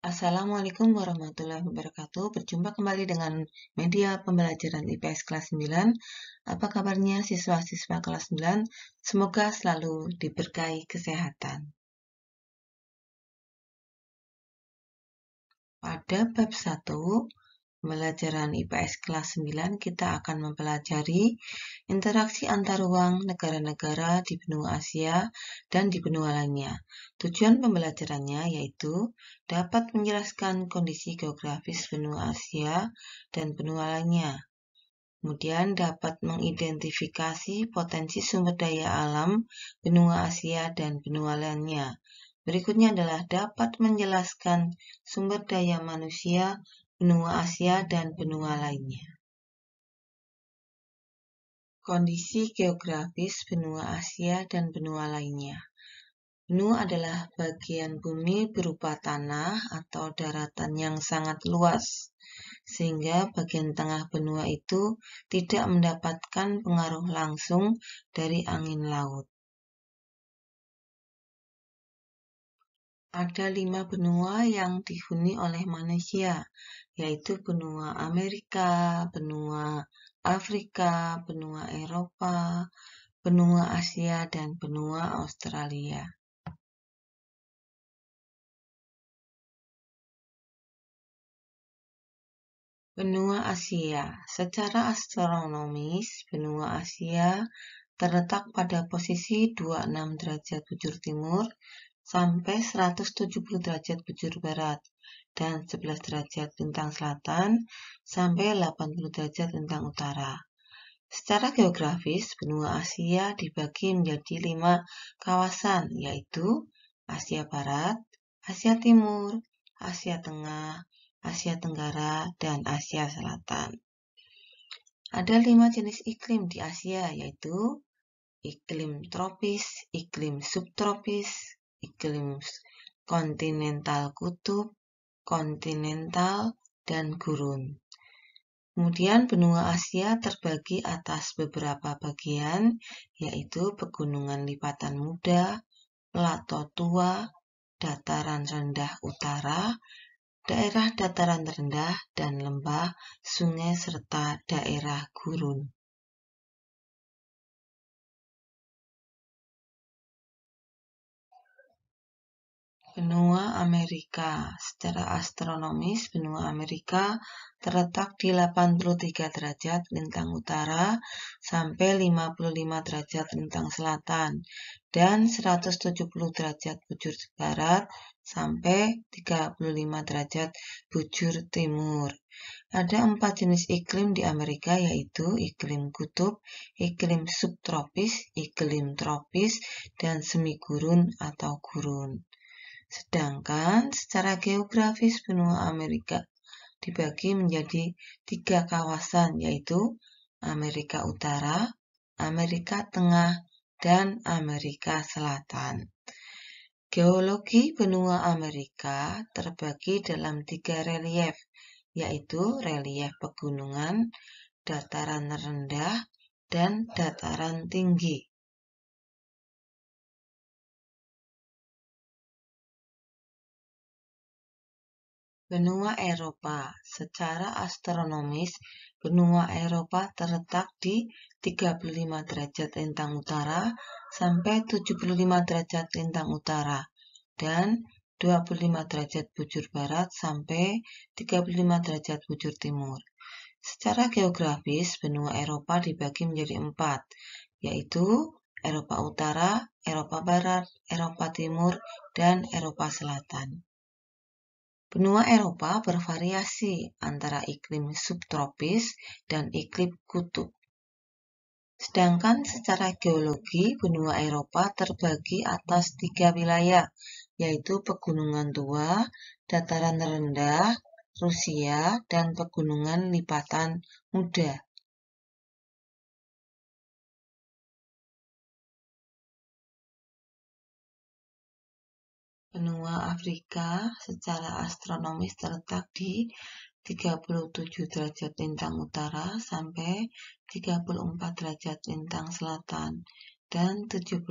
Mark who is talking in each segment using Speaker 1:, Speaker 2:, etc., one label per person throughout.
Speaker 1: Assalamualaikum warahmatullahi wabarakatuh. Berjumpa kembali dengan media pembelajaran IPS kelas 9. Apa kabarnya siswa-siswa kelas 9? Semoga selalu diberkahi kesehatan. Pada bab 1, pembelajaran IPS kelas 9, kita akan mempelajari interaksi antar ruang negara-negara di benua Asia dan di benua lainnya. Tujuan pembelajarannya yaitu dapat menjelaskan kondisi geografis benua Asia dan benua lainnya. Kemudian dapat mengidentifikasi potensi sumber daya alam benua Asia dan benua lainnya. Berikutnya adalah dapat menjelaskan sumber daya manusia benua Asia dan benua lainnya. Kondisi geografis benua Asia dan benua lainnya. Benua adalah bagian bumi berupa tanah atau daratan yang sangat luas, sehingga bagian tengah benua itu tidak mendapatkan pengaruh langsung dari angin laut. Ada 5 benua yang dihuni oleh manusia, yaitu benua Amerika, benua Afrika, benua Eropa, benua Asia, dan benua Australia. Benua Asia. Secara astronomis, benua Asia terletak pada posisi 26 derajat bujur timur sampai 170 derajat bujur barat dan 11 derajat lintang selatan sampai 80 derajat lintang utara. Secara geografis, benua Asia dibagi menjadi 5 kawasan, yaitu Asia Barat, Asia Timur, Asia Tengah, Asia Tenggara, dan Asia Selatan. Ada 5 jenis iklim di Asia, yaitu iklim tropis, iklim subtropis, iklim kontinental kutub, kontinental, dan gurun. Kemudian benua Asia terbagi atas beberapa bagian, yaitu pegunungan lipatan muda, plato tua, dataran rendah utara, daerah dataran rendah, dan lembah, sungai, serta daerah gurun. Benua Amerika. Secara astronomis, benua Amerika terletak di 83 derajat lintang utara sampai 55 derajat lintang selatan dan 170 derajat bujur barat sampai 35 derajat bujur timur. Ada 4 jenis iklim di Amerika, yaitu iklim kutub, iklim subtropis, iklim tropis, dan semigurun atau gurun. Sedangkan secara geografis benua Amerika dibagi menjadi 3 kawasan, yaitu Amerika Utara, Amerika Tengah, dan Amerika Selatan. Geologi benua Amerika terbagi dalam 3 relief, yaitu relief pegunungan, dataran rendah, dan dataran tinggi. Benua Eropa. Secara astronomis, benua Eropa terletak di 35 derajat lintang utara sampai 75 derajat lintang utara dan 25 derajat bujur barat sampai 35 derajat bujur timur. Secara geografis, benua Eropa dibagi menjadi 4, yaitu Eropa Utara, Eropa Barat, Eropa Timur, dan Eropa Selatan. Benua Eropa bervariasi antara iklim subtropis dan iklim kutub. Sedangkan secara geologi, benua Eropa terbagi atas 3 wilayah, yaitu pegunungan tua, dataran rendah, Rusia, dan pegunungan lipatan muda. Benua Afrika secara astronomis terletak di 37 derajat lintang utara sampai 34 derajat lintang selatan dan 17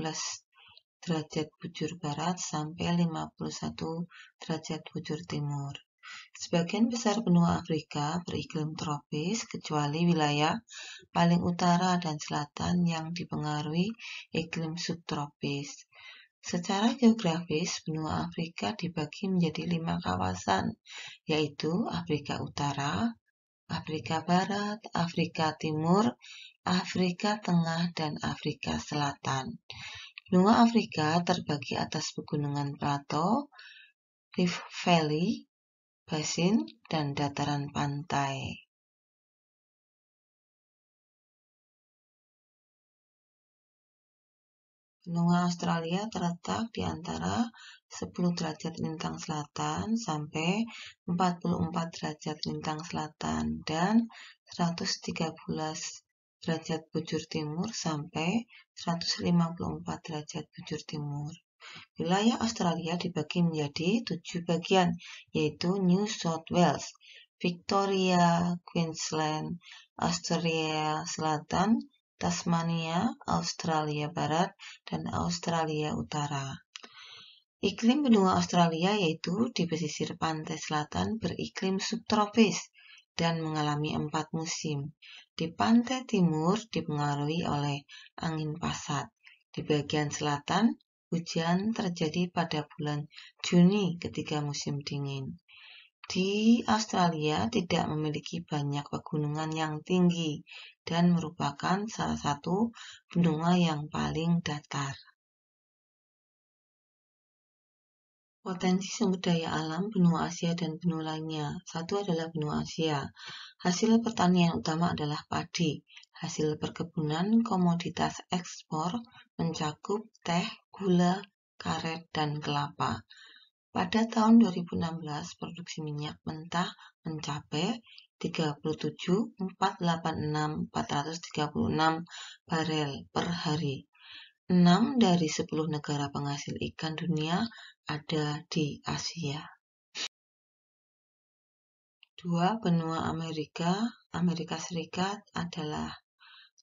Speaker 1: derajat bujur barat sampai 51 derajat bujur timur. Sebagian besar benua Afrika beriklim tropis kecuali wilayah paling utara dan selatan yang dipengaruhi iklim subtropis. Secara geografis, benua Afrika dibagi menjadi 5 kawasan, yaitu Afrika Utara, Afrika Barat, Afrika Timur, Afrika Tengah, dan Afrika Selatan. Benua Afrika terbagi atas pegunungan plato, Rift Valley, basin, dan dataran pantai. Benua Australia terletak di antara 10 derajat lintang selatan sampai 44 derajat lintang selatan dan 113 derajat bujur timur sampai 154 derajat bujur timur. Wilayah Australia dibagi menjadi 7 bagian, yaitu New South Wales, Victoria, Queensland, Australia Selatan, Tasmania, Australia Barat, dan Australia Utara. Iklim benua Australia yaitu di pesisir pantai selatan beriklim subtropis dan mengalami 4 musim. Di pantai timur dipengaruhi oleh angin pasat. Di bagian selatan, hujan terjadi pada bulan Juni ketika musim dingin. Di Australia tidak memiliki banyak pegunungan yang tinggi dan merupakan salah satu benua yang paling datar. Potensi sumber daya alam benua Asia dan benua lainnya. Satu adalah benua Asia. Hasil pertanian utama adalah padi. Hasil perkebunan komoditas ekspor mencakup teh, gula, karet, dan kelapa. Pada tahun 2016, produksi minyak mentah mencapai 37.486.436 barel per hari. 6 dari 10 negara penghasil ikan dunia ada di Asia. 2. Benua Amerika. Amerika Serikat adalah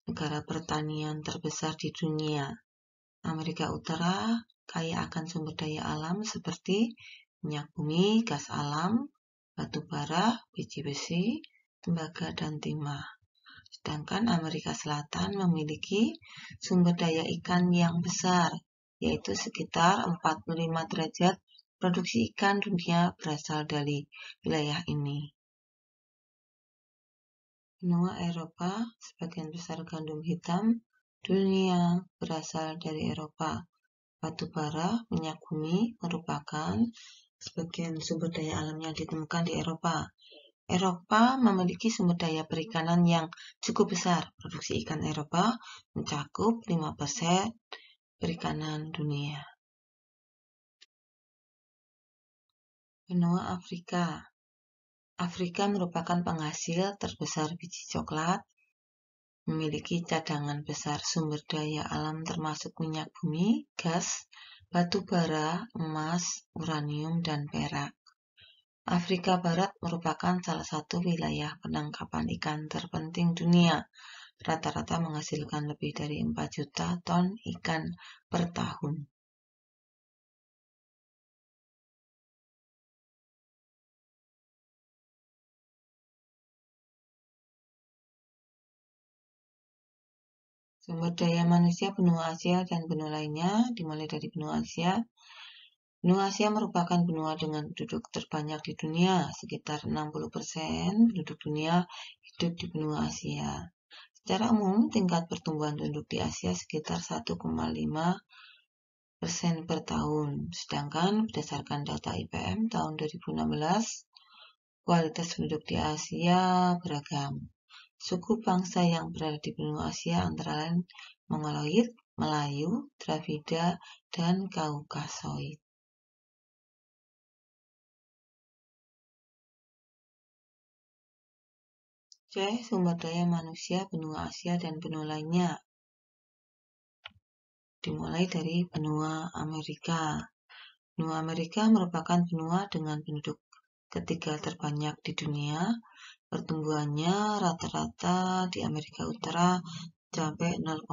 Speaker 1: negara pertanian terbesar di dunia. Amerika Utara kaya akan sumber daya alam seperti minyak bumi, gas alam, batu bara, biji besi, tembaga, dan timah. Sedangkan Amerika Selatan memiliki sumber daya ikan yang besar, yaitu sekitar 45 derajat produksi ikan dunia berasal dari wilayah ini. Benua Eropa, sebagian besar gandum hitam dunia berasal dari Eropa. Batu bara, minyak bumi merupakan sebagian sumber daya alam yang ditemukan di Eropa. Eropa memiliki sumber daya perikanan yang cukup besar. Produksi ikan Eropa mencakup 5% perikanan dunia. Benua Afrika. Afrika merupakan penghasil terbesar biji coklat, memiliki cadangan besar sumber daya alam termasuk minyak bumi, gas, batu bara, emas, uranium, dan perak. Afrika Barat merupakan salah satu wilayah penangkapan ikan terpenting dunia. Rata-rata menghasilkan lebih dari 4 juta ton ikan per tahun. Sumber daya manusia benua Asia dan benua lainnya, dimulai dari benua Asia. Benua Asia merupakan benua dengan penduduk terbanyak di dunia. Sekitar 60% penduduk dunia hidup di benua Asia. Secara umum, tingkat pertumbuhan penduduk di Asia sekitar 1,5% per tahun. Sedangkan berdasarkan data IPM tahun 2016, kualitas penduduk di Asia beragam. Suku bangsa yang berada di benua Asia antara lain Mongoloid, Melayu, Dravida, dan Kaukasoid. C. Sumber daya manusia benua Asia dan benua lainnya. Dimulai dari benua Amerika. Benua Amerika merupakan benua dengan penduduk ketiga terbanyak di dunia. Pertumbuhannya rata-rata di Amerika Utara mencapai 0,8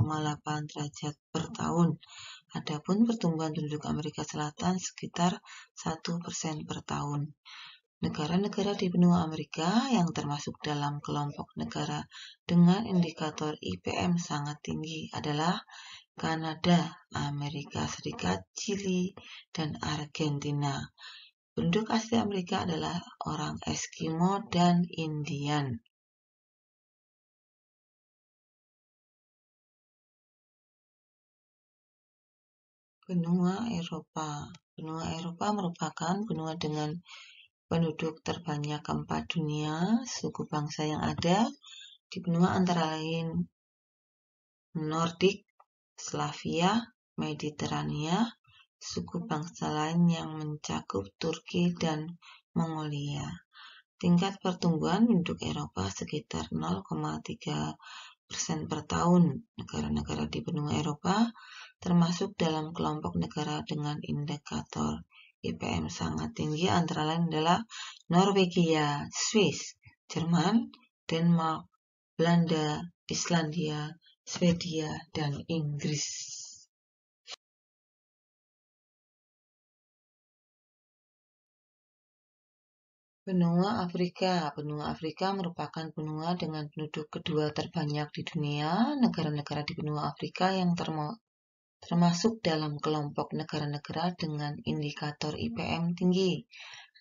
Speaker 1: derajat per tahun. Adapun pertumbuhan penduduk Amerika Selatan sekitar 1% per tahun. Negara-negara di benua Amerika yang termasuk dalam kelompok negara dengan indikator IPM sangat tinggi adalah Kanada, Amerika Serikat, Chili, dan Argentina. Penduduk asli Amerika adalah orang Eskimo dan Indian. Benua Eropa. Benua Eropa merupakan benua dengan penduduk terbanyak keempat dunia. Suku bangsa yang ada di benua antara lain Nordik, Slavia, Mediterania, suku bangsa lain yang mencakup Turki dan Mongolia. Tingkat pertumbuhan penduduk Eropa sekitar 0,3% per tahun. Negara-negara di benua Eropa termasuk dalam kelompok negara dengan indikator IPM sangat tinggi antara lain adalah Norwegia, Swiss, Jerman, Denmark, Belanda, Islandia, Swedia, dan Inggris. Benua Afrika. Benua Afrika merupakan benua dengan penduduk kedua terbanyak di dunia. Negara-negara di benua Afrika yang termasuk dalam kelompok negara-negara dengan indikator IPM tinggi.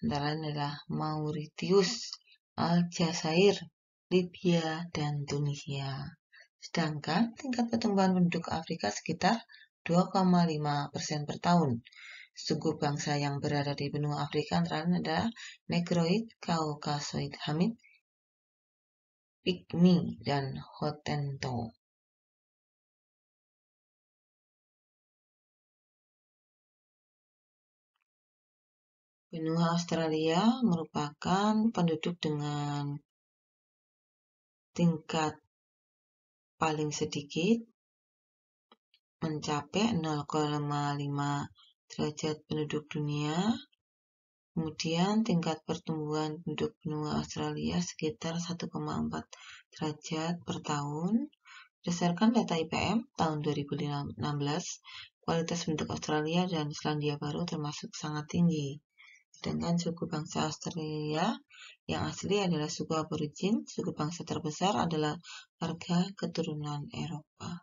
Speaker 1: Antara lain adalah Mauritius, Aljazair, Libya, dan Tunisia. Sedangkan tingkat pertumbuhan penduduk Afrika sekitar 2,5% per tahun. Suku bangsa yang berada di benua Afrika antara lain adalah Negroid, Caucasoid Hamid, Pygmy, dan Hottentot. Benua Australia merupakan penduduk dengan tingkat paling sedikit, mencapai 0,5 derajat penduduk dunia. Kemudian tingkat pertumbuhan penduduk benua Australia sekitar 1,4 derajat per tahun. Berdasarkan data IPM tahun 2016, kualitas penduduk Australia dan Selandia Baru termasuk sangat tinggi. Sedangkan suku bangsa Australia yang asli adalah suku Aborigin, suku bangsa terbesar adalah warga keturunan Eropa.